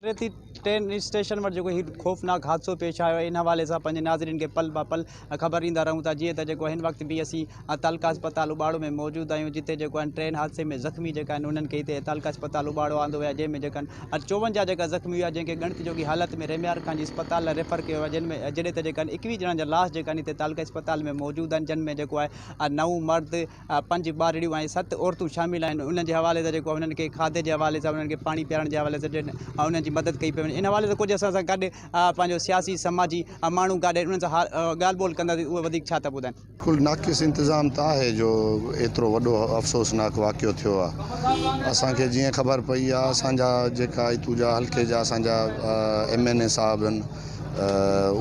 रेती train station पर जो ही खौफनाक हादसो पेश आयो इन हवाले से पंहिंजे नाज़रीन के पल ब पल ख़बर ईंदा रहूं था। जीअं त जेको हिन वक्त भी असी तालका अस्पताल उबाड़ो में मौजूद आहियूं, जिते जेको ट्रेन हादसे में ज़ख़्मी जेका उन्हनि खे हिते तालका अस्पताल उबाड़ो आंदो वियो, जंहिंमें जेका 54 जेका ज़ख़्मी हुआ, जंहिंखे ॻणित जोगी हालत में रेम्यार खान जी अस्पताल रेफर किया हुआ, जिनमें जॾहिं त जेका 21 ॼणनि जा लाश जेका हिते तालका अस्पताल में मौजूद आहिनि, जिनमें जेको आहे 9 मर्द 5 ॿारड़ियूं ऐं 7 औरतूं शामिल आहिनि। उन्हनि जे हवाले सां जेको उन्हनि खे खाधे जे हवाले सां, उन्हनि खे पानी पीआरण जे हवाले सां उन्हनि जी मदद कई पई वञे। इन हवाले से कुछ असां सां गॾु पंहिंजो सियासी समाजी माण्हू गॾु उन्हनि सां ॻाल्हि ॿोल कंदासीं। उहे वधीक छा था ॿुधाइनि? बिल्कुलु नाक़िस इंतज़ाम त आहे जो एतिरो वॾो अफ़सोसनाक वाक़ियो थियो आहे। असांखे जीअं ख़बर पई आहे, असांजा जेका हितू जा हल्के जा असांजा MNA साहब आहिनि,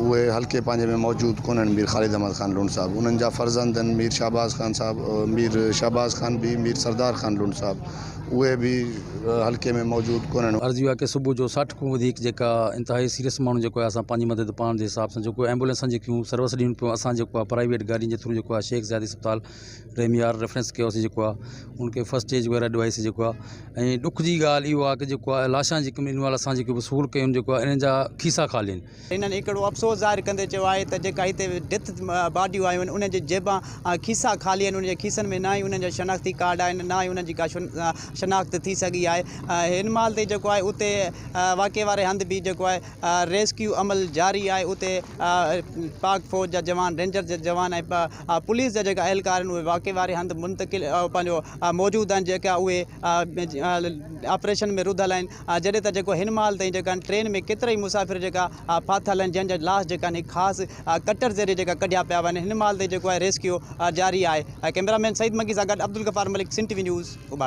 उहे हल्के पंहिंजे में मौजूदु कोन आहिनि। मीर ख़ालिद अहमद ख़ान लुंड साहब, उन्हनि जा फ़र्ज़ंद आहिनि मीर शहबाज़ ख़ान साहब, मीर शहबाज़ ख़ान भी, मीर सरदार ख़ान लुंड साहब, उहे भी हल्के में मौजूदु कोन आहिनि। अर्ज़ी आहे कि सुबुह जो 60 खां वधीक जेका इंतिहाई सीरियस माण्हू जेको आहे, असां पंहिंजी मदद पाण जे हिसाब सां जेको एम्बुलेंस जेकियूं सर्विस ॾियनि पियूं, असां जेको आहे प्राइवेट गाॾियुनि जे थ्रू जेको आहे शेख ज़ायद अस्पताल रेमियार रेफरेंस कयोसीं, जेको आहे उनखे फर्स्ट एज वग़ैरह ॾिवाईसीं जेको आहे। ऐं ॾुख जी ॻाल्हि इहो आहे कि जेको आहे लाशां जेके इन महिल असां जेके वसूल कयूं, जेको आहे इन्हनि जा खीसा ख़ाली आहिनि। इन्हनि हिकिड़ो अफ़सोस ज़ाहिर कंदे चयो आहे त जेका हिते डेथ बाडियूं आयूं आहिनि, उन्हनि जे जेबां खीसा ख़ाली आहिनि, उन्हनि जे खीसनि में ना ई उन्हनि जा शनाख़्ती कार्ड आहिनि, ना ई उन्हनि जी का शनाख़्त थी सघी आहे। हिन महिल ते जेको आहे उते वाक़े वारे हंधि बि जेको आहे रेस्क्यू अमल जारी आहे। उते पाक फ़ौज जा जवान, रेंजर जा जवान ऐं पुलिस जा जेका एहलकार आहिनि, उहे वाक़े वारे हंधि मुंतकिल पंहिंजो मौजूदु आहिनि, जेका उहे ऑपरेशन में रुधल आहिनि। जॾहिं त जेको हिन महिल ताईं जेका ट्रेन में केतिरा ई मुसाफ़िर जेका फाथल आहिनि, जंहिंजा लाश जेका आहिनि ख़ासि कटर ज़रिए जेका कढिया पिया वञनि। हिन महिल ताईं जेको आहे रेस्क्यू जारी आहे। कैमरामैन सईद मकी सां गॾु अब्दुल गफ़ार मलिक, सिंध TV न्यूज़ उबाड़ा।